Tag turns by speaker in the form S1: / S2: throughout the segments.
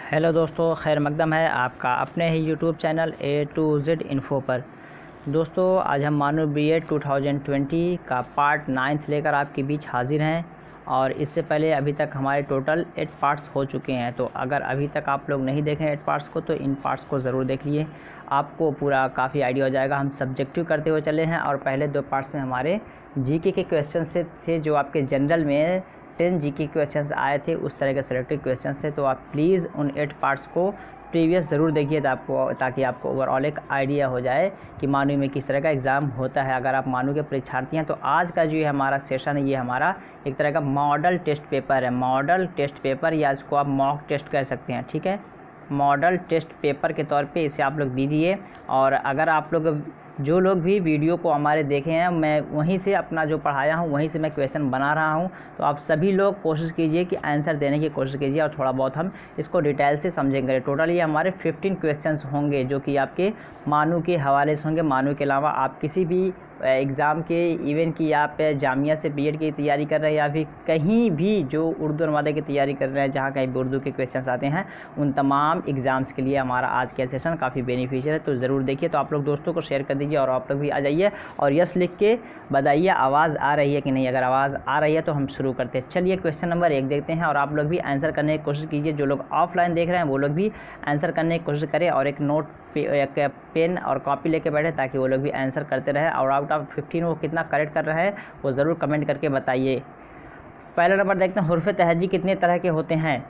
S1: Hello दोस्तों, खैर मकदम है आपका अपने ही YouTube channel A to Z info पर। दोस्तों आज हम मानो B.Ed 2020 का पार्ट 9 लेकर आपके बीच हाजिर हैं। और इससे पहले अभी तक हमारे टोटल 8 पार्ट्स हो चुके हैं। तो अगर अभी तक आप लोग नहीं देखें 8 पार्ट्स को तो इन पार्ट्स को ज़रूर देख लिए, आपको पूरा काफ़ी आइडिया हो जाएगा। हम सब्जेक्टिव करते हुए चले हैं और पहले 2 पार्ट्स में हमारे जीके के क्वेश्चन थे जो आपके जनरल में 10 जीके क्वेश्चंस आए थे, उस तरह के सेलेक्टेड क्वेश्चंस थे। तो आप प्लीज़ उन 8 पार्ट्स को प्रीवियस ज़रूर देखिए ताकि आपको ओवरऑल एक आइडिया हो जाए कि मानू में किस तरह का एग्ज़ाम होता है। अगर आप मानू के परीक्षार्थी हैं तो आज का जो ये हमारा सेशन है ये हमारा एक तरह का मॉडल टेस्ट पेपर है। मॉडल टेस्ट पेपर या इसको आप मॉक टेस्ट कह सकते हैं, ठीक है। मॉडल टेस्ट पेपर के तौर पे इसे आप लोग दीजिए। और अगर आप लोग जो लोग भी वीडियो को हमारे देखे हैं, मैं वहीं से अपना जो पढ़ाया हूँ वहीं से मैं क्वेश्चन बना रहा हूँ। तो आप सभी लोग कोशिश कीजिए कि आंसर देने की कोशिश कीजिए और थोड़ा बहुत हम इसको डिटेल से समझेंगे। टोटल ये हमारे 15 क्वेश्चंस होंगे जो कि आपके मानू के हवाले से होंगे। मानू के अलावा आप किसी भी एग्ज़ाम के इवेंट की आप जामिया से B.Ed की तैयारी कर रहे हैं या फिर कहीं भी जो उर्दू अनुवादक की तैयारी कर रहे हैं जहाँ कहीं भी उर्दू के क्वेश्चंस आते हैं, उन तमाम एग्ज़ाम्स के लिए हमारा आज का सेशन काफ़ी बेनिफिशियल है। तो ज़रूर देखिए। तो आप लोग दोस्तों को शेयर कर दीजिए और आप लोग भी आ जाइए और यस लिख के बताइए आवाज़ आ रही है कि नहीं। अगर आवाज़ आ रही है तो हम शुरू करते हैं। चलिए क्वेश्चन नंबर 1 देखते हैं और आप लोग भी आंसर करने की कोशिश कीजिए। जो लोग ऑफलाइन देख रहे हैं वो लोग भी आंसर करने की कोशिश करें और एक पेन और कॉपी लेके बैठे ताकि वो लोग भी आंसर करते रहे। और आउट ऑफ 15 वो कितना करेक्ट कर रहा है वो ज़रूर कमेंट करके बताइए। पहला नंबर देखते हैं, हुर्फ़ तहज्जी कितने तरह के होते हैं।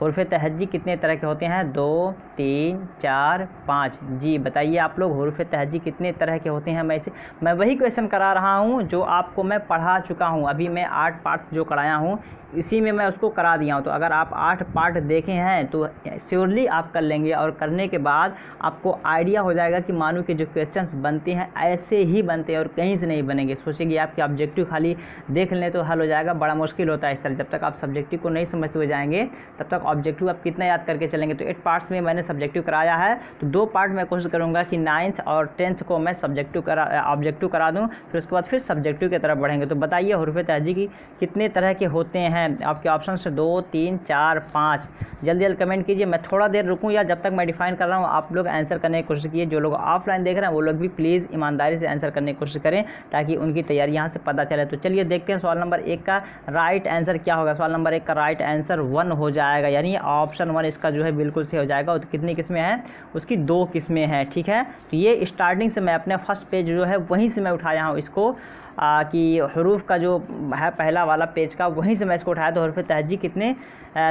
S1: हुर्फ़ तहज्जी कितने तरह के होते हैं? 2, 3, 4, 5। जी बताइए आप लोग, हुर्फ़ तहज्जी कितने तरह के होते हैं। मैं वही क्वेश्चन करा रहा हूँ जो आपको मैं पढ़ा चुका हूँ। अभी मैं 8 पार्ट जो कराया हूँ इसी में मैं उसको करा दिया हूँ। तो अगर आप 8 पार्ट देखे हैं तो श्योरली आप कर लेंगे और करने के बाद आपको आइडिया हो जाएगा कि मानो कि जो क्वेश्चंस बनते हैं ऐसे ही बनते हैं और कहीं से नहीं बनेंगे। सोचिए आपके ऑब्जेक्टिव खाली देख लें तो हल हो जाएगा, बड़ा मुश्किल होता है इस तरह। जब तक आप सब्जेक्टिव को नहीं समझते हुए जाएंगे तब तक ऑब्जेक्टिव आप कितना याद करके चलेंगे। तो 8 पार्ट्स में मैंने सब्जेक्टिव कराया है, तो 2 पार्ट मैं कोशिश करूँगा कि 9th और 10th को मैं ऑब्जेक्टिव करा दूँ, फिर उसके बाद फिर सब्जेक्टिव की तरफ बढ़ेंगे। तो बताइए हुर्फ़ तहज्जी की कितने तरह के होते हैं। आपके ऑप्शन से 2, 3, 4, 5। जल्दी जल्दी कमेंट कीजिए। मैं थोड़ा देर रुकूं या जब तक मैं डिफाइन कर रहा हूं आप लोग आंसर करने की कोशिश कीजिए। जो लोग ऑफलाइन देख रहे हैं वो लोग भी प्लीज़ ईमानदारी से आंसर करने की कोशिश करें ताकि उनकी तैयारी यहाँ से पता चले। तो चलिए देखते हैं सवाल नंबर 1 का राइट आंसर क्या होगा। सवाल नंबर 1 का राइट आंसर 1 हो जाएगा, यानी ऑप्शन 1 इसका जो है बिल्कुल से हो जाएगा। तो कितनी किस्में हैं? उसकी 2 किस्में हैं, ठीक है। तो ये स्टार्टिंग से मैं अपने फर्स्ट पेज जो है वहीं से मैं उठाया हूँ इसको कि हरूफ का जो है पहला वाला पेज का वहीं से मैं इसको उठाया। तो हुर्फ़ तहज्जी कितने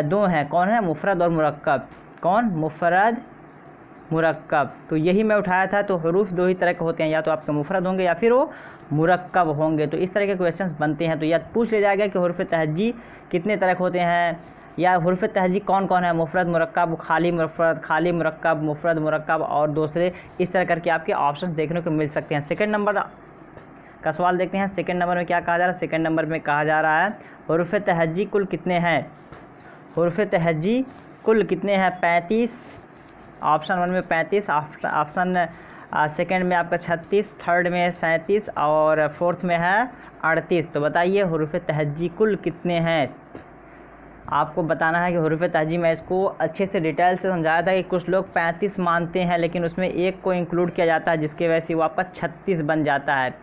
S1: 2 हैं। कौन है? मुफ़रद और मुरक्कब। कौन? मुफ़रद, मुरक्कब। तो यही मैं उठाया था। तो हरूफ 2 ही तरह के होते हैं, या तो आपके मुफ़रद होंगे या फिर वो मुरक्कब होंगे। तो इस तरह के क्वेश्चंस बनते हैं। तो या पूछ लिया जाएगा कि हुर्फ़ तहज्जी कितने तरह के होते हैं, या हुर्फ़ तहज्जी कौन कौन है, मुफ़रद, मुरक्कब, खाली मुफ़रद, खाली मुरक्कब, मुफ़रद, मुरक्कब और दूसरे। इस तरह करके आपके ऑप्शन देखने को मिल सकते हैं। सेकेंड नंबर का सवाल देखते हैं। सेकंड नंबर में क्या कहा जा रहा है? सेकंड नंबर में कहा जा रहा है हुर्फ़ तहज्जी कुल कितने हैं। हुर्फ़ तहज्जी कुल कितने हैं? 35। ऑप्शन 1 में 35, ऑप्शन सेकंड में आपका 36, थर्ड में 37 और फोर्थ में है 38। तो बताइए हुर्फ़ तहज्जी कुल कितने हैं। आपको बताना है कि हुर्फ़ तहज्जी मैं इसको अच्छे से डिटेल से समझाया था कि कुछ लोग 35 मानते हैं लेकिन उसमें एक को इंक्लूड किया जाता है जिसकी वजह से वो आपका 36 बन जाता है।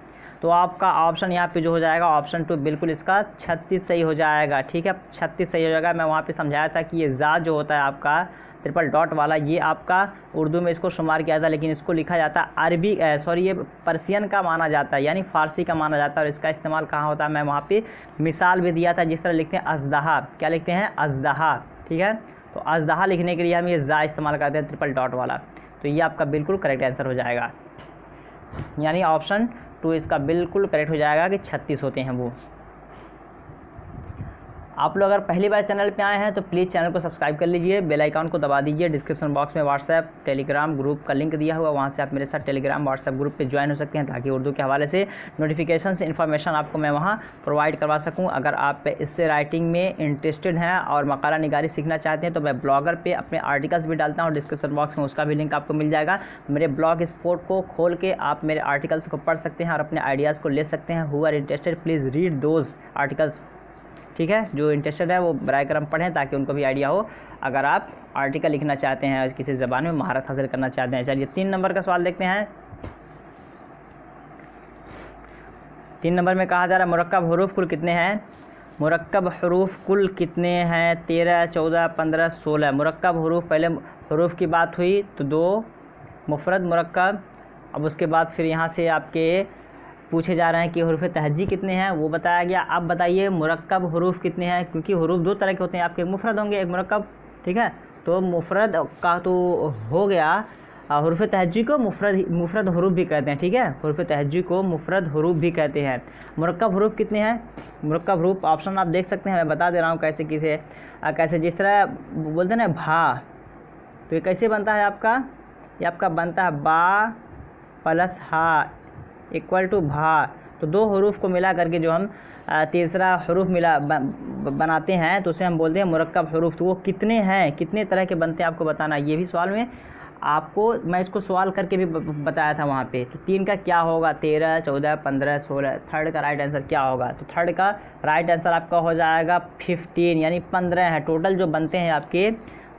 S1: तो आपका ऑप्शन यहाँ पे जो हो जाएगा ऑप्शन 2 बिल्कुल इसका 36 सही हो जाएगा, ठीक है। 36 सही हो जाएगा। मैं वहाँ पे समझाया था कि ये ज़ा जो होता है आपका ट्रिपल डॉट वाला, ये आपका उर्दू में इसको शुमार किया था लेकिन इसको लिखा जाता है अरबी ये पर्सियन का माना जाता है, यानी फ़ारसी का माना जाता है। और इसका इस्तेमाल कहाँ होता है मैं वहाँ पे मिसाल भी दिया था। जिस तरह लिखते हैं अज़दहा, क्या लिखते हैं? अज़दहा, ठीक है। तो अज़दहा लिखने के लिए हम ये ज़ा इस्तेमाल करते हैं ट्रिपल डॉट वाला। तो ये आपका बिल्कुल करेक्ट आंसर हो जाएगा, यानी ऑप्शन 2 इसका बिल्कुल करेक्ट हो जाएगा कि 36 होते हैं वो। आप लोग अगर पहली बार चैनल पे आए हैं तो प्लीज़ चैनल को सब्सक्राइब कर लीजिए, बेल आइकन को दबा दीजिए। डिस्क्रिप्शन बॉक्स में व्हाट्सएप टेलीग्राम ग्रुप का लिंक दिया हुआ, वहाँ से आप मेरे साथ टेलीग्राम व्हाट्सएप ग्रुप पे ज्वाइन हो सकते हैं ताकि उर्दू के हवाले से नोटिफिकेशन से इन्फॉर्मेशन आपको मैं वहाँ प्रोवाइड करवा सकूँ। अगर आप इससे राइटिंग में इंटरेस्टेड हैं और मकाला निगारी सीखना चाहते हैं तो मैं ब्लॉगर पर अपने आर्टिकल्स भी डालता हूँ, डिस्क्रिप्शन बॉक्स में उसका भी लिंक आपको मिल जाएगा। मेरे ब्लॉग स्पॉट को खोल के आप मेरे आर्टिकल्स को पढ़ सकते हैं और अपने आइडियाज़ को ले सकते हैं। Who are interested please read those articles ठीक है, जो इंटरेस्टेड है वो बराए करम पढ़ें ताकि उनको भी आइडिया हो अगर आप आर्टिकल लिखना चाहते हैं और किसी ज़बान में महारत हासिल करना चाहते हैं। चलिए 3 नंबर का सवाल देखते हैं। 3 नंबर में कहा जा रहा है मुरक्कब हरूफ कुल कितने हैं? मुरक्कब हरूफ कुल कितने हैं? 13, 14, 15, 16। मुरक्कब हरूफ, पहले हरूफ की बात हुई तो 2 मुफरद मुरक्कब। अब उसके बाद फिर यहाँ से आपके पूछे जा रहे हैं कि हरूफ तहज्जी कितने हैं, वो बताया गया। अब बताइए मुरक्कब हरूफ कितने हैं, क्योंकि हरूफ 2 तरह के होते हैं आपके, मुफरद होंगे, एक मुरक्कब, ठीक है। तो मुफरद का तो हो गया, हरूफ तहज्जी को मुफरद हरूफ भी कहते हैं, ठीक है। हरूफ तहज्जी को मुफरद हरूफ भी कहते हैं। मुरक्कब हरूफ कितने हैं? मुरक्कब हरूफ ऑप्शन आप देख सकते हैं, मैं बता दे रहा हूँ कैसे कैसे। जिस तरह बोलते हैं ना भा, तो ये कैसे बनता है आपका? ये आपका बनता है बा प्लस हा इक्वल टू भा। तो 2 हरूफ को मिला करके जो हम तीसरा हरूफ बनाते हैं तो उसे हम बोलते हैं मुरक्कब हरूफ। तो वो कितने हैं, कितने तरह के बनते हैं आपको बताना। ये भी सवाल में आपको, मैं इसको सवाल करके भी बताया था वहाँ पे। तो 3 का क्या होगा? 13, 14, 15, 16। थर्ड का राइट आंसर क्या होगा? तो थर्ड का राइट आंसर आपका हो जाएगा 15, यानी 15 है टोटल जो बनते हैं आपके,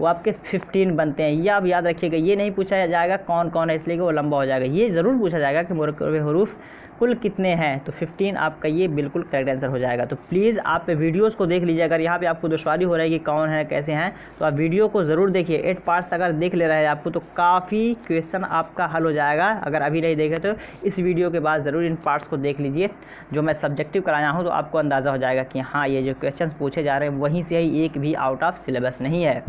S1: वो आपके 15 बनते हैं। ये आप याद रखिएगा, ये नहीं पूछा जाएगा कौन कौन है, इसलिए कि वो लंबा हो जाएगा। ये ज़रूर पूछा जाएगा कि मुरक्कब हरूफ कुल कितने हैं, तो 15 आपका ये बिल्कुल करेक्ट आंसर हो जाएगा। तो प्लीज़ आप वीडियोस को देख लीजिए। अगर यहाँ पे आपको दुश्वारी हो रही है कि कौन है कैसे हैं, तो आप वीडियो को ज़रूर देखिए। 8 पार्ट्स अगर देख ले रहे हैं आपको तो काफ़ी क्वेश्चन आपका हल हो जाएगा। अगर अभी नहीं देखे तो इस वीडियो के बाद ज़रूर इन पार्ट्स को देख लीजिए जो मैं सब्जेक्टिव कराया हूँ, तो आपको अंदाज़ा हो जाएगा कि हाँ ये जो क्वेश्चन पूछे जा रहे हैं वहीं से ही, एक भी आउट ऑफ सिलेबस नहीं है।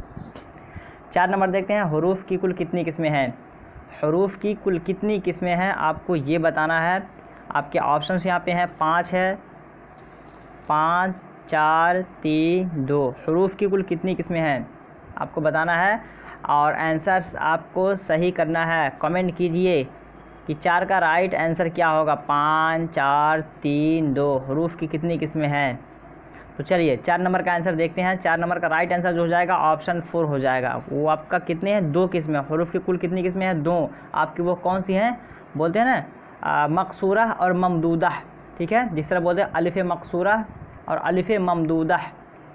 S1: 4 नंबर देखते हैं, हरूफ की कुल कितनी किस्में हैं? हरूफ की कुल कितनी किस्में हैं आपको ये बताना है। आपके ऑप्शंस यहाँ पे हैं, 5 है, 5, 4, 3, 2। हरूफ की कुल कितनी किस्में हैं आपको बताना है और आंसर्स आपको सही करना है। कमेंट कीजिए कि 4 का राइट आंसर क्या होगा। 5, 4, 3, 2 हरूफ की कितनी किस्में हैं? तो चलिए 4 नंबर का आंसर देखते हैं। 4 नंबर का राइट आंसर जो हो जाएगा ऑप्शन 4 हो जाएगा। वो आपका कितने हैं? 2 किस्में। हरूफ की कुल कितनी किस्में हैं? 2। आपकी वो कौन सी हैं? बोलते हैं ना मकसूरा और ममदूदा, ठीक है। जिस तरह बोलते हैं अलिफ मकसूरा और अलिफ ममदूदा,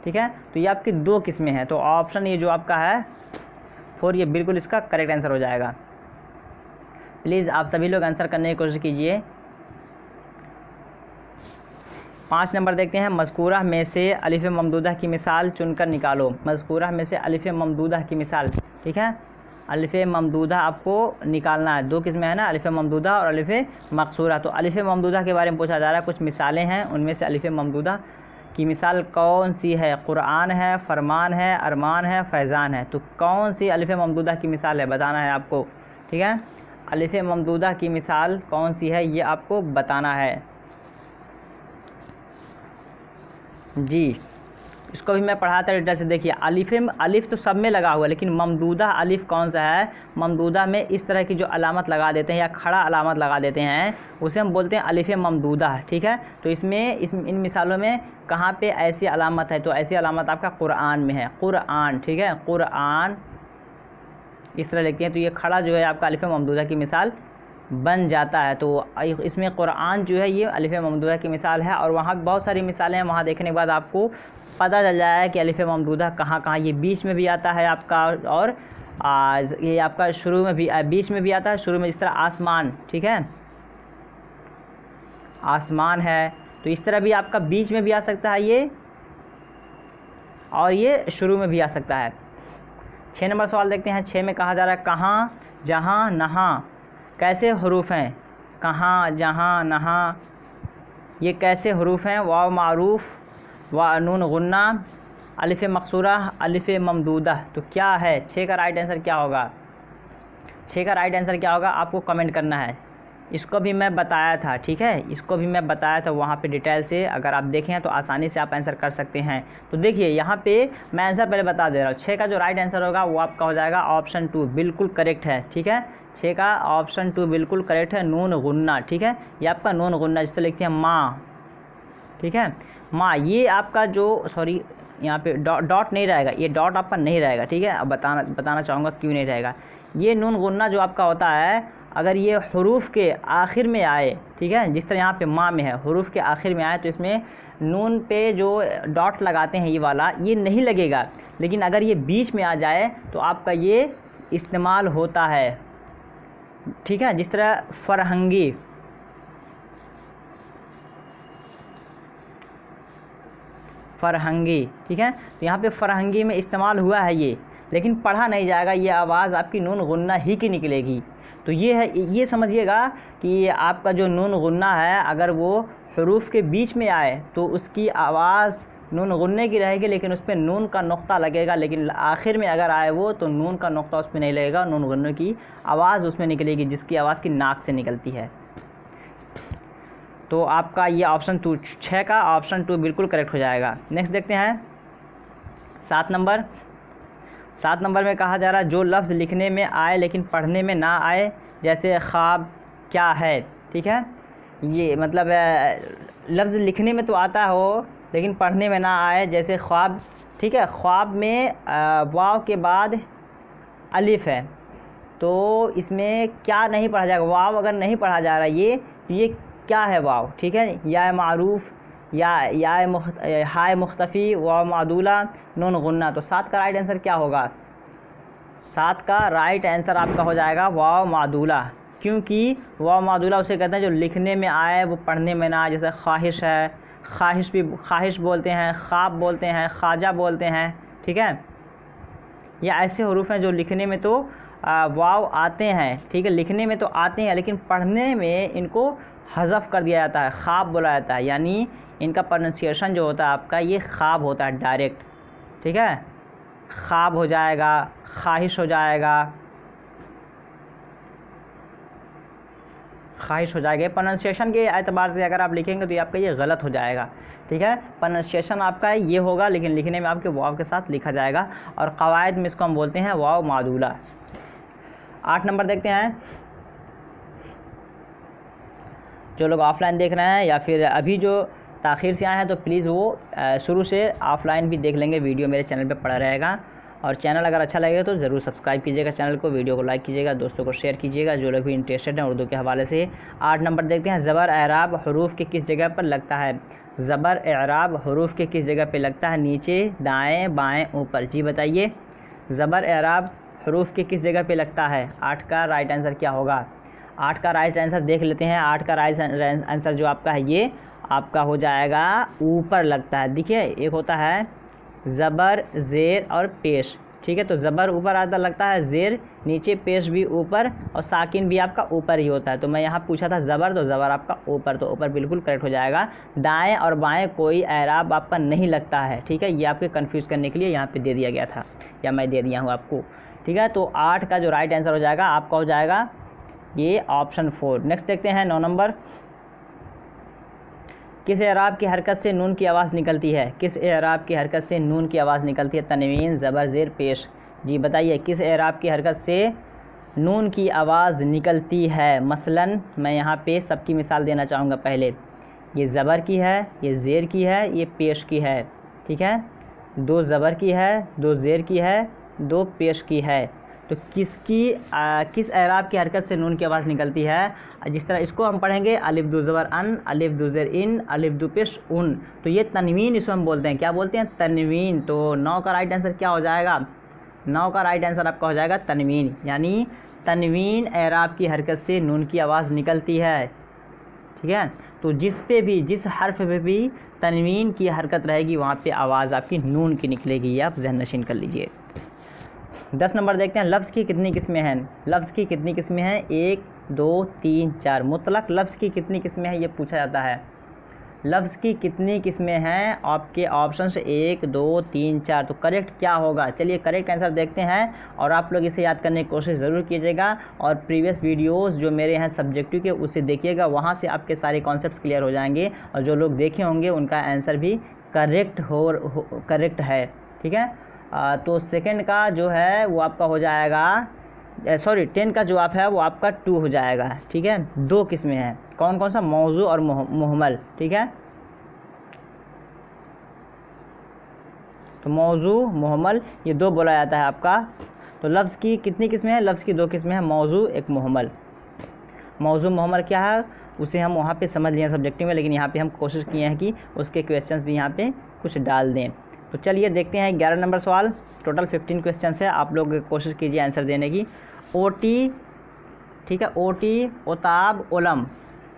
S1: ठीक है। तो ये आपकी 2 किस्में हैं। तो ऑप्शन ये जो आपका है 4, ये बिल्कुल इसका करेक्ट आंसर हो जाएगा। प्लीज़ आप सभी लोग आंसर करने की कोशिश कीजिए। 5 नंबर देखते हैं, मज़कूरा में से अलिफ ममदूदा की मिसाल चुनकर निकालो। मज़कूरा में से अलिफ ममदूदा की मिसाल, ठीक है। अलिफ ममदूदा आपको निकालना है। 2 किस्में हैं ना, अलिफ ममदूदा और अलिफ मकसूरा। तो अलिफ ममदूदा के बारे में पूछा जा रहा है, कुछ मिसालें हैं, उनमें से अलिफ ममदूदा की मिसाल कौन सी है? कुरान है, फरमान है, अरमान है, फैज़ान है। तो कौन सी अलिफ ममदूदा की मिसाल है बताना है आपको, ठीक है। अलिफ ममदूदा की मिसाल कौन सी है ये आपको बताना है जी। इसको भी मैं पढ़ाता डिटेल से। देखिए अलिफ तो सब में लगा हुआ है, लेकिन ममदूदा अलिफ कौन सा है? ममदूदा में इस तरह की जो अलामत लगा देते हैं या खड़ा अलामत लगा देते हैं उसे हम बोलते हैं अलिफ ममदूदा, ठीक है। तो इन मिसालों में कहाँ पे ऐसी अलामत है? तो ऐसी अलामत आपका कुरान में है। कुरान, ठीक है, कुरान इस तरह लिखते हैं। तो ये खड़ा जो है आपका अलिफ ममदूदा की मिसाल बन जाता है। तो इसमें कुरान जो है ये अलिफ ममदूदा की मिसाल है। और वहाँ बहुत सारी मिसालें हैं, वहाँ देखने के बाद आपको पता चल जाएगा कि अलिफ ममदूदा कहाँ कहाँ, ये बीच में भी आता है आपका, और ये आपका शुरू में भी, बीच में भी आता है, शुरू में। जिस तरह आसमान, ठीक है, आसमान है, तो इस तरह भी आपका बीच में भी आ सकता है ये, और ये शुरू में भी आ सकता है। 6 नंबर सवाल देखते हैं। 6 में कहा जा रहा है कहाँ, जहाँ, नहाँ कैसे हरूफ हैं? कहाँ, जहाँ, नहाँ ये कैसे हरूफ हैं? वाव मारूफ, व नून गुन्ना, अलिफ मकसूरा, अलिफ ममदूदा। तो क्या है 6 का राइट आंसर क्या होगा? 6 का राइट आंसर क्या होगा आपको कमेंट करना है। इसको भी मैं बताया था, ठीक है, इसको भी मैं बताया था वहाँ पे डिटेल से। अगर आप देखें तो आसानी से आप आंसर कर सकते हैं। तो देखिए यहाँ पे मैं आंसर पहले बता दे रहा हूँ। 6 का जो राइट आंसर होगा वो आपका हो जाएगा ऑप्शन 2, बिल्कुल करेक्ट है, ठीक है। 6 का ऑप्शन 2 बिल्कुल करेक्ट है, नून गुन्ना, ठीक है। ये आपका नून गुन्ना जिससे लिखते हैं माँ, ठीक है, माँ। ये आपका जो, सॉरी यहाँ पे डॉट नहीं रहेगा, ये डॉट आपका नहीं रहेगा, ठीक है। अब बताना चाहूँगा क्यों नहीं रहेगा। ये नून गुन्ना जो आपका होता है, अगर ये हरूफ के आखिर में आए, ठीक है, जिस तरह यहाँ पे माँ में है, हरूफ के आखिर में आए, तो इसमें नून पे जो डॉट लगाते हैं ये वाला, ये नहीं लगेगा, लेकिन अगर ये बीच में आ जाए तो आपका ये इस्तेमाल होता है। ठीक है, जिस तरह फरहंगी, फरहंगी, ठीक है, तो यहाँ पे फरहंगी में इस्तेमाल हुआ है ये, लेकिन पढ़ा नहीं जाएगा, ये आवाज़ आपकी नून गुन्ना ही की निकलेगी। तो ये है, ये समझिएगा कि आपका जो नून गुन्ना है अगर वो हरूफ के बीच में आए तो उसकी आवाज़ नून गुन्ने की रहेगी, लेकिन उस पर नून का नुक्ता लगेगा, लेकिन आखिर में अगर आए वो तो नून का नुक्ता उस पर नहीं लगेगा, नून गुन्ने की आवाज़ उसमें निकलेगी, जिसकी आवाज़ की नाक से निकलती है। तो आपका ये ऑप्शन 6 का ऑप्शन 2 बिल्कुल करेक्ट हो जाएगा। नेक्स्ट देखते हैं 7 नंबर। 7 नंबर में कहा जा रहा है जो लफ्ज़ लिखने में आए लेकिन पढ़ने में ना आए, जैसे ख्वाब क्या है। ठीक है, ये मतलब लफ्ज़ लिखने में तो आता हो लेकिन पढ़ने में ना आए, जैसे ख्वाब। ठीक है, ख्वाब में वाव के बाद अलिफ है, तो इसमें क्या नहीं पढ़ा जाएगा, वाव अगर नहीं पढ़ा जा रहा ये क्या है वाव। ठीक है, या मारूफ, या हाय मुख्तफ़ी, वाव मादूला, नून गुन्ना। तो 7 का राइट आंसर क्या होगा? 7 का राइट आंसर आपका हो जाएगा वाव मादूला, क्योंकि वाव मादूला उसे कहते हैं जो लिखने में आए वो पढ़ने में ना आए। जैसे ख्वाहिश है, ख्वाहिश भी ख्वाहिश बोलते हैं, ख्वाब बोलते हैं, ख्वाजा बोलते हैं। ठीक है, ये ऐसे हरूफ हैं जो लिखने में तो वाव आते हैं। ठीक है, लिखने में तो आते हैं लेकिन पढ़ने में इनको हज़फ कर दिया जाता है, ख्वाब बोला जाता है, यानी इनका प्रोनाउंसिएशन जो होता है आपका ये ख्वाब होता है डायरेक्ट। ठीक है, ख्वाब हो जाएगा, ख्वाहिश हो जाएगा, ख्वाहिश हो जाएगा। प्रोनाउंसिएशन के एतबार से अगर आप लिखेंगे तो ये आपका ये गलत हो जाएगा। ठीक है, प्रोनाउंसिएशन आपका ये होगा लेकिन लिखने में आपके वाव के साथ लिखा जाएगा, और कवायद में इसको हम बोलते हैं वाव मादूला। 8 नंबर देखते हैं। जो लोग ऑफलाइन देख रहे हैं या फिर अभी जो ताख़ीर से आए हैं तो प्लीज़ वो शुरू से ऑफलाइन भी देख लेंगे, वीडियो मेरे चैनल पे पड़ा रहेगा। और चैनल अगर अच्छा लगेगा तो ज़रूर सब्सक्राइब कीजिएगा चैनल को, वीडियो को लाइक कीजिएगा, दोस्तों को शेयर कीजिएगा जो लोग भी इंटरेस्टेड हैं उर्दू के हवाले से। 8 नंबर देखते हैं। ज़बर एराब हरूफ के किस जगह पर लगता है? ज़बर एराब हरूफ के किस जगह पर लगता है? नीचे, दाएँ, बाएँ, ऊपर। जी बताइए, ज़बर एराब हरूफ के किस जगह पर लगता है? 8 का राइट आंसर क्या होगा? 8 का राइट आंसर देख लेते हैं। 8 का राइट आंसर जो आपका है ये आपका हो जाएगा ऊपर लगता है। देखिए, एक होता है ज़बर, ज़ेर और पेश। ठीक है, तो ज़बर ऊपर आता लगता है, ज़ेर नीचे, पेश भी ऊपर, और साकिन भी आपका ऊपर ही होता है। तो मैं यहाँ पूछा था ज़बर, तो ज़बर आपका ऊपर, तो ऊपर बिल्कुल करेक्ट हो जाएगा। दाएँ और बाएँ कोई एराब आपका नहीं लगता है। ठीक है, ये आपके कन्फ्यूज़ करने के लिए यहाँ पर दे दिया गया था, या मैं दे दिया हूँ आपको। ठीक है, तो 8 का जो राइट आंसर हो जाएगा आपका हो जाएगा ये ऑप्शन 4। नेक्स्ट देखते हैं 9 नंबर। किस एराब की हरकत से नून की आवाज़ निकलती है? किस एराब की हरकत से नून की आवाज़ निकलती है? तनवीन, ज़बर, ज़ेर, पेश। जी बताइए, किस एराब की हरकत से नून की आवाज़ निकलती है? मसलन मैं यहाँ पे सबकी मिसाल देना चाहूँगा। पहले ये ज़बर की है, ये ज़ेर की है, ये पेश की है। ठीक है, 2 ज़बर की है, 2 ज़ेर की है, 2 पेश की है। तो किस एराब की हरकत से नून की आवाज़ निकलती है? जिस तरह इसको हम पढ़ेंगे, अलिफ दो ज़बर अन, अलिफ दो ज़ेर इन, अलिफ दो पेश उन। तो ये तनवीन इसको हम बोलते हैं। क्या बोलते हैं? तनवीन। तो 9 का राइट आंसर क्या हो जाएगा? 9 का राइट आंसर आपका हो जाएगा तनवीन, यानी तनवीन एराब की हरकत से नून की आवाज़ निकलती है। ठीक है, तो जिस हर्फ पे भी तनवीन की हरकत रहेगी वहाँ पे आवाज़ आपकी नून की निकलेगी। ये आप ज़हन नशीन कर लीजिए। 10 नंबर देखते हैं। लफ्ज़ की कितनी किस्में हैं? लफ्ज़ की कितनी किस्में हैं? 1, 2, 3, 4। मुतलक लफ्ज़ की कितनी किस्में हैं ये पूछा जाता है। लफ्ज़ की कितनी किस्में हैं? आपके ऑप्शन से 1, 2, 3, 4। तो करेक्ट क्या होगा? चलिए करेक्ट आंसर देखते हैं, और आप लोग इसे याद करने की कोशिश ज़रूर कीजिएगा, और प्रीवियस वीडियोस जो मेरे हैं सब्जेक्टिव के उसे देखिएगा, वहाँ से आपके सारे कॉन्सेप्ट क्लियर हो जाएंगे, और जो लोग देखे होंगे उनका आंसर भी करेक्ट है। ठीक है, तो सेकंड का जो है वो आपका हो जाएगा, सॉरी 10 का जवाब है वो आपका 2 हो जाएगा। ठीक है, 2 किस्में हैं। कौन कौन सा? मौजू और मुहम्मल। ठीक है, तो मौजू, मुहम्मल ये 2 बोला जाता है आपका। तो लफ्ज़ की कितनी किस्में हैं? लफ्ज़ की 2 किस्में हैं, मौजू, एक मुहम्मल। मौजू मुहम्मल क्या है? उसे हम वहाँ पे समझ लिए सब्जेक्टिव में, लेकिन यहाँ पे हम कोशिश किए हैं कि उसके क्वेश्चंस भी यहाँ पे कुछ डाल दें। तो चलिए देखते हैं 11 नंबर सवाल। टोटल 15 क्वेश्चन है, आप लोग कोशिश कीजिए आंसर देने की। ओटी, ठीक है, ओटी, ओताब, उलम,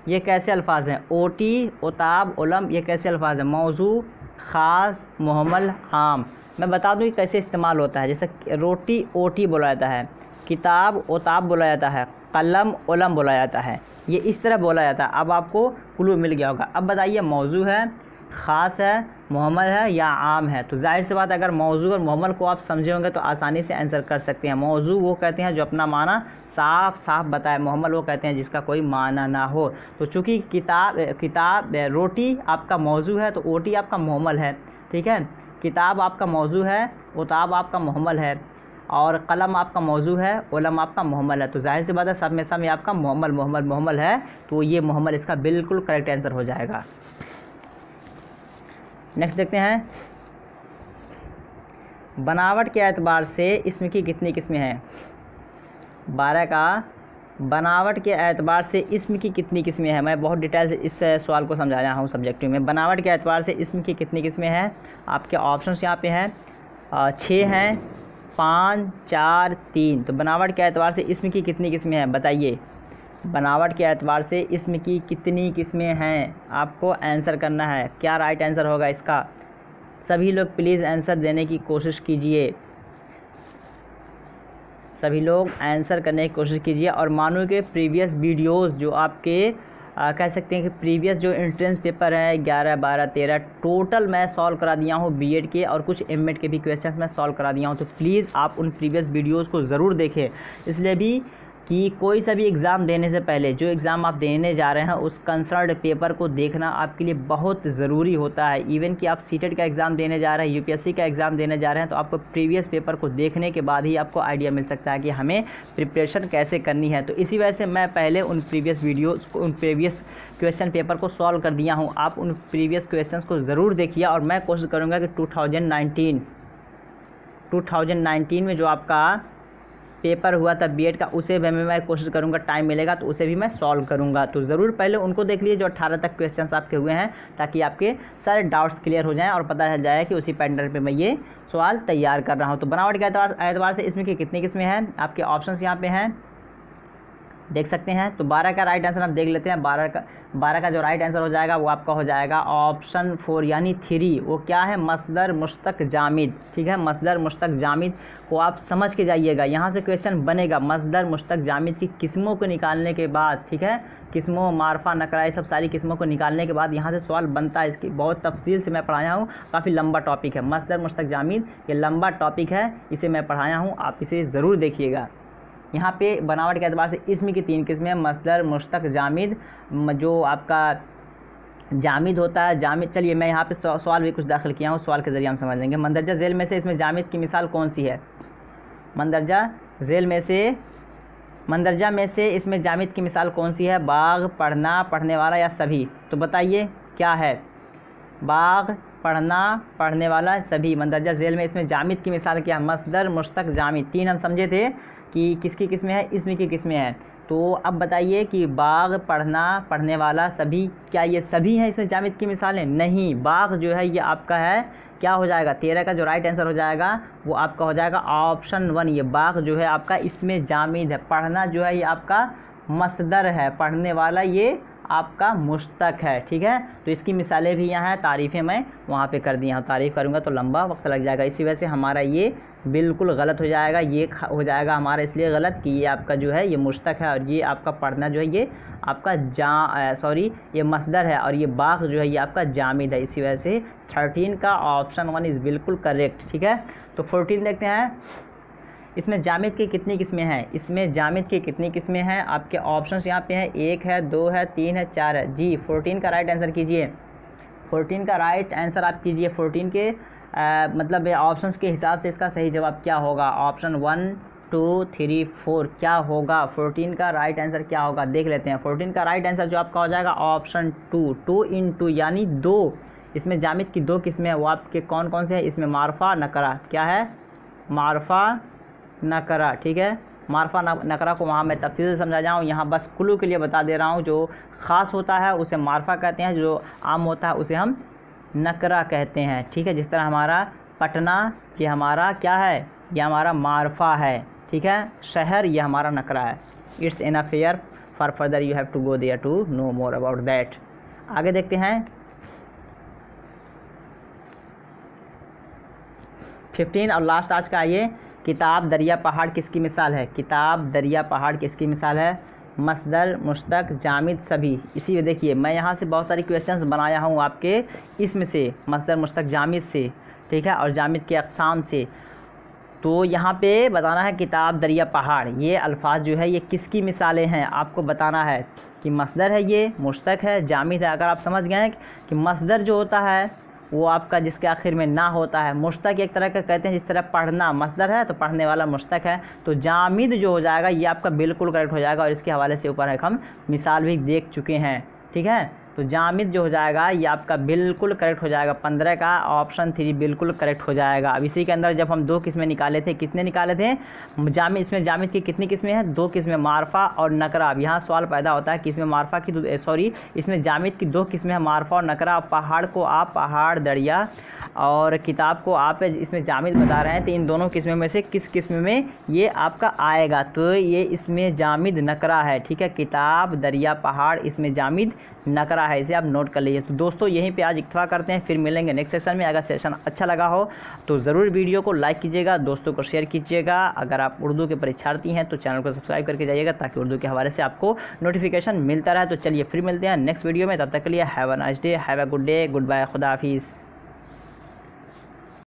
S1: ये कैसे अल्फाज हैं? ओटी, ओताब, उलम, ये कैसे अल्फाज हैं? मौजू, ख़ास, मुहम्मल, आम। मैं बता दूँ कि कैसे इस्तेमाल होता है। जैसे रोटी ओटी बोला जाता है, किताब ओताब बोला जाता है, कलम उलम बोला जाता है, ये इस तरह बोला जाता है। अब आपको क्लू मिल गया होगा। अब बताइए मौजू है, ख़ास है, मुहम्मल है या आम है? तो जाहिर सी बात, अगर मौजू और मुहम्मल को आप समझे होंगे तो आसानी से आंसर कर सकते हैं। मौजू वो कहते हैं जो अपना माना साफ साफ बताए, मुहम्मल वो कहते हैं जिसका कोई माना ना हो। तो चूँकि किताब रोटी आपका मौजू है तो ओटी आपका मुहम्मल है, ठीक है। किताब आपका मौजू है, उताब आपका मुहम्मल है, और कलम आपका मौजू है, उलम आपका मुहम्मल है। तो जाहिर सी बात है सब में सब में आपका मुहम्मल है, तो ये मुहम्मल इसका बिल्कुल करेक्ट आंसर हो जाएगा। नेक्स्ट देखते हैं, बनावट के एतबार से इसम की कितनी किस्में हैं? 12 का बनावट के एतबार से इसम की कितनी किस्में हैं? मैं बहुत डिटेल से इस सवाल को समझाया हूँ सब्जेक्टिव में। बनावट के एतबार से इसम की कितनी किस्में हैं? आपके ऑप्शंस यहाँ पे हैं, 6 हैं, 5, 4, 3। तो बनावट के एतबार से इसम की कितनी किस्में हैं बताइए? बनावट के एतबार से इसम की कितनी किस्में हैं? आपको आंसर करना है। क्या राइट आंसर होगा इसका? सभी लोग प्लीज़ आंसर देने की कोशिश कीजिए, सभी लोग आंसर करने की कोशिश कीजिए। और मानो कि प्रीवियस वीडियोस जो आपके कह सकते हैं कि प्रीवियस जो एंट्रेंस पेपर है 11, 12, 13 टोटल मैं सॉल्व करा दिया हूँ बीएड के, और कुछ एमएड के भी क्वेश्चंस मैं सॉल्व करा दिया हूँ। तो प्लीज़ आप उन प्रीवियस वीडियोस को ज़रूर देखें, इसलिए भी कि कोई सा भी एग्ज़ाम देने से पहले जो एग्ज़ाम आप देने जा रहे हैं उस कंसर्न्ड पेपर को देखना आपके लिए बहुत ज़रूरी होता है। इवन कि आप सीटेट का एग्ज़ाम देने जा रहे हैं, यूपीएससी का एग्ज़ाम देने जा रहे हैं, तो आपको प्रीवियस पेपर को देखने के बाद ही आपको आइडिया मिल सकता है कि हमें प्रिपरेशन कैसे करनी है। तो इसी वजह से मैं पहले उन प्रीवियस वीडियोज़ को, उन प्रीवियस क्वेश्चन पेपर को सॉल्व कर दिया हूँ। आप उन प्रीवियस क्वेश्चन को ज़रूर देखिए, और मैं कोशिश करूँगा कि 2019 में जो आपका पेपर हुआ था बीएड का, उसे भी मैं कोशिश करूंगा, टाइम मिलेगा तो उसे भी मैं सॉल्व करूंगा। तो ज़रूर पहले उनको देख लीजिए जो 18 तक क्वेश्चंस आपके हुए हैं, ताकि आपके सारे डाउट्स क्लियर हो जाएं और पता चल जाए कि उसी पैटर्न पे मैं ये सवाल तैयार कर रहा हूं। तो बनावट के एतबार से इसमें की कितनी किस्में हैं? आपके ऑप्शंस यहाँ पे हैं, देख सकते हैं। तो 12 का राइट आंसर आप देख लेते हैं। 12 का जो राइट आंसर हो जाएगा वो आपका हो जाएगा ऑप्शन 4 यानी 3। वो क्या है? मसदर मुश्तक जामिद, ठीक है। मसदर मुश्तक जामिद को आप समझ के जाइएगा, यहाँ से क्वेश्चन बनेगा। मसदर मुश्तक जामिद की किस्मों को निकालने के बाद, ठीक है, किस्मों, मारफा, नकरा, ये सब सारी किस्मों को निकालने के बाद यहाँ से सवाल बनता है। इसकी बहुत तफसील से मैं पढ़ाया हूँ, काफ़ी लंबा टॉपिक है। मसदर मुश्तक जामिद ये लंबा टॉपिक है, इसे मैं पढ़ाया हूँ, आप इसे ज़रूर देखिएगा। यहाँ पे बनावट के एतबार से इसमें की 3 किस्में, मसदर मुश्तक जामिद। जो आपका जामिद होता है, जामिद, चलिए मैं यहाँ पे सवाल भी कुछ दाखिल किया हूँ, सवाल के ज़रिए हम समझ लेंगे। मंदरजा झेल में से इसमें जामिद की मिसाल कौन सी है? मंदरजा झेल में से, मंदरजा में से इसमें जामिद की मिसाल कौन सी है? बाग, पढ़ना, पढ़ने वाला या सभी? तो बताइए क्या है? बाग, पढ़ना, पढ़ने वाला, सभी। मंदरजा झेल में इसमें जामिद की मिसाल क्या है? मसदर मुश्तक जामिद। 3 हम समझे थे कि किसकी किस्में हैं, इसमें की किस्में हैं। तो अब बताइए कि बाग, पढ़ना, पढ़ने वाला, सभी, क्या ये सभी हैं इसमें जामिद की मिसालें? नहीं। बाग जो है ये आपका है, क्या हो जाएगा? 13 का जो राइट आंसर हो जाएगा वो आपका हो जाएगा ऑप्शन 1। ये बाग जो है आपका इसमें जामिद है। पढ़ना जो है ये आपका मसदर है, पढ़ने वाला ये आपका मुश्तक है, ठीक है। तो इसकी मिसालें भी यहाँ हैं, तारीफ़ें मैं वहाँ पे कर दी हूँ। तारीफ़ करूँगा तो लंबा वक्त लग जाएगा, इसी वजह से हमारा ये बिल्कुल गलत हो जाएगा। ये हो जाएगा हमारा इसलिए गलत कि ये आपका जो है ये मुश्तक है, और ये आपका पढ़ना जो है ये आपका ये मसदर है, और ये बाग जो है ये आपका जामिद है। इसी वजह से 13 का ऑप्शन 1 इज़ बिल्कुल करेक्ट, ठीक है। तो 14 देखते हैं, इसमें जामिद की कितनी किस्में हैं? इसमें जामिद की कितनी किस्में हैं? आपके ऑप्शंस यहाँ पे हैं, 1 है, 2 है, 3 है, 4 है। जी 14 का राइट आंसर कीजिए। 14 का राइट आंसर आप कीजिए। 14 के मतलब ऑप्शंस के हिसाब से इसका सही जवाब क्या होगा? ऑप्शन 1, 2, 3, 4 क्या होगा? 14 का राइट आंसर क्या होगा देख लेते हैं। 14 का राइट आंसर जो आपका हो जाएगा ऑप्शन 2, 2 इन 2 यानी 2। इसमें जामिद की 2 किस्में हैं, वो आपके कौन कौन से हैं? इसमें मारफा, नकरा, क्या है? मारफा, नकरा, ठीक है। मारफा नकरा को वहाँ मैं तफसील से समझा जाऊँ, यहाँ बस क्लू के लिए बता दे रहा हूँ। जो ख़ास होता है उसे मारफा कहते हैं, जो आम होता है उसे हम नकरा कहते हैं। ठीक है, जिस तरह हमारा पटना ये हमारा क्या है, ये हमारा मारफा है। ठीक है, शहर ये हमारा नकरा है। It's enough here, for further you have to go there to know more about that. आगे देखते हैं 15 और लास्ट आज का। ये किताब दरिया पहाड़ किसकी मिसाल है? किताब दरिया पहाड़ किसकी मिसाल है? मस्दर, मुश्तक, जामिद, सभी। इसी में देखिए मैं यहाँ से बहुत सारी क्वेश्चंस बनाया हूँ आपके इसमें से, मस्दर, मुश्तक, जामिद से। ठीक है, और जामिद के अक़साम से। तो यहाँ पे बताना है किताब दरिया पहाड़, ये अल्फाज जो है ये किसकी मिसालें हैं, आपको बताना है कि मस्दर है, ये मुश्तक है, जामिद है। अगर आप समझ गए कि मस्दर जो होता है वो आपका जिसके आखिर में ना होता है, मुश्तक एक तरह का कहते हैं जिस तरह पढ़ना मस्दर है तो पढ़ने वाला मुश्तक है, तो जामिद जो हो जाएगा ये आपका बिल्कुल करेक्ट हो जाएगा। और इसके हवाले से ऊपर है हम मिसाल भी देख चुके हैं। ठीक है, तो जामिद जो हो जाएगा ये आपका बिल्कुल करेक्ट हो जाएगा। 15 का ऑप्शन 3 बिल्कुल करेक्ट हो जाएगा। अब इसी के अंदर जब हम 2 किस्में निकाले थे, कितने निकाले थे जामिद, इसमें जामिद की कितनी किस्में हैं? 2 किस्में, मारफा और नकरा। अब यहाँ सवाल पैदा होता है कि इसमें मारफा की इसमें जामिद की 2 किस्में हैं, मारफा और नकरा। पहाड़ को आप पहाड़ दरिया और किताब को आप इसमें जामिद बता रहे हैं, तो इन दोनों किस्में में से किस किस्म में ये आपका आएगा? तो ये इसमें जामिद नकरा है। ठीक है, किताब दरिया पहाड़ इसमें जामिद नकरा है, इसे आप नोट कर लीजिए। तो दोस्तों यहीं पे आज इक्तफा करते हैं, फिर मिलेंगे नेक्स्ट सेशन में। अगर सेशन अच्छा लगा हो तो ज़रूर वीडियो को लाइक कीजिएगा, दोस्तों को शेयर कीजिएगा। अगर आप उर्दू के परीक्षार्थी हैं तो चैनल को सब्सक्राइब करके जाइएगा ताकि उर्दू के हवाले से आपको नोटिफिकेशन मिलता रहे। तो चलिए फिर मिलते हैं नेक्स्ट वीडियो में, तब तक के लिए have a nice day, have a good day, goodbye, खुदा हाफिज़।